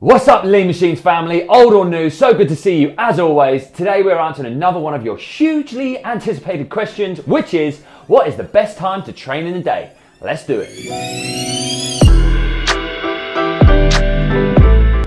What's up, Lean Machines family? Old or new, so good to see you as always. Today we're answering another one of your hugely anticipated questions, which is, what is the best time to train in the day? Let's do it.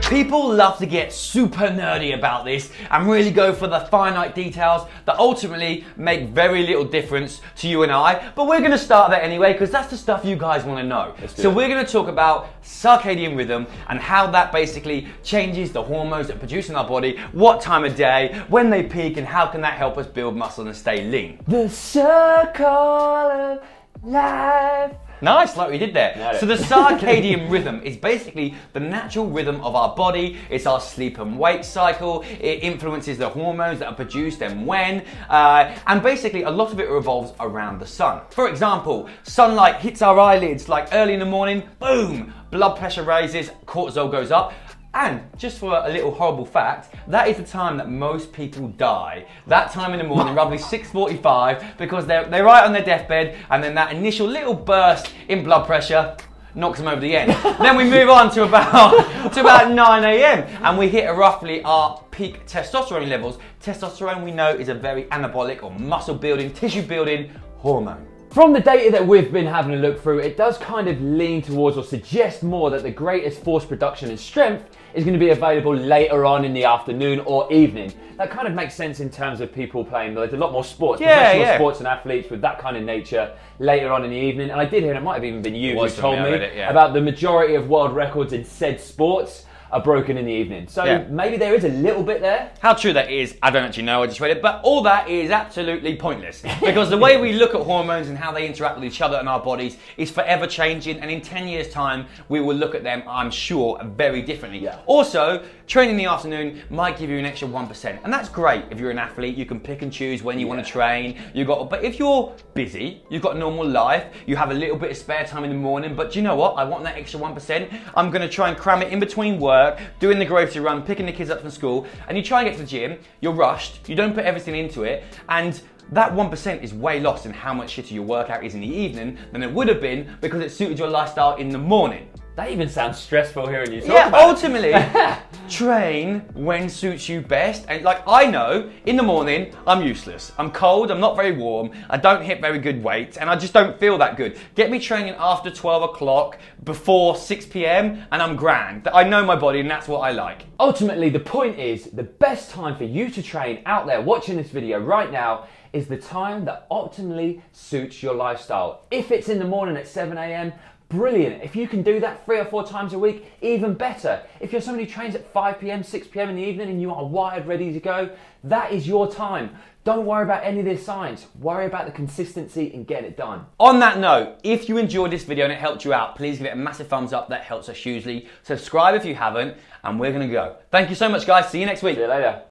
People love to get super nerdy about this and really go for the finite details that ultimately make very little difference to you and I, but we're going to start there anyway because that's the stuff you guys want to know. So we're going to talk about circadian rhythm and how that basically changes the hormones that produce in our body, what time of day, when they peak, and how can that help us build muscle and stay lean. The circle of life. Nice, like we did there. So the circadian rhythm is basically the natural rhythm of our body. It's our sleep and wake cycle. It influences the hormones that are produced and when. And basically a lot of it revolves around the sun. For example, sunlight hits our eyelids like early in the morning, boom, blood pressure raises, cortisol goes up. And just for a little horrible fact, that is the time that most people die. That time in the morning, roughly 6:45, because they're right on their deathbed, and then that initial little burst in blood pressure knocks them over the edge. Then we move on to about 9 a.m. and we hit roughly our peak testosterone levels. Testosterone, we know, is a very anabolic or muscle building, tissue building hormone. From the data that we've been having a look through, it does kind of lean towards or suggest more that the greatest force production and strength is going to be available later on in the afternoon or evening. That kind of makes sense in terms of people playing. There's a lot more sports, professional sports and athletes with that kind of nature later on in the evening. And I did hear, and it might have even been you who told me about the majority of world records in said sports are broken in the evening. So maybe there is a little bit there. How true that is, I don't actually know, I just read it, but all that is absolutely pointless because the way we look at hormones and how they interact with each other in our bodies is forever changing, and in 10 years time we will look at them, I'm sure, very differently. Also, training in the afternoon might give you an extra 1%, and that's great if you're an athlete. You can pick and choose when you want to train. But if you're busy, you've got a normal life, you have a little bit of spare time in the morning, but do you know what? I want that extra 1%. I'm going to try and cram it in between work, doing the grocery run, picking the kids up from school, and you try and get to the gym, you're rushed, you don't put everything into it, and that 1% is way lost in how much shitter your workout is in the evening than it would have been because it suited your lifestyle in the morning. That even sounds stressful hearing you talk about it. Ultimately, train when suits you best. And like, I know, in the morning, I'm useless. I'm cold, I'm not very warm, I don't hit very good weights, and I just don't feel that good. Get me training after 12 o'clock, before 6 p.m, and I'm grand. I know my body, and that's what I like. Ultimately, the point is, the best time for you to train out there watching this video right now is the time that optimally suits your lifestyle. If it's in the morning at 7 a.m, brilliant. If you can do that 3 or 4 times a week, even better. If you're somebody who trains at 5 p.m, 6 p.m. in the evening and you are wired, ready to go, that is your time. Don't worry about any of this science. Worry about the consistency and get it done. On that note, if you enjoyed this video and it helped you out, please give it a massive thumbs up. That helps us hugely. Subscribe if you haven't, and we're going to go. Thank you so much, guys. See you next week. See you later.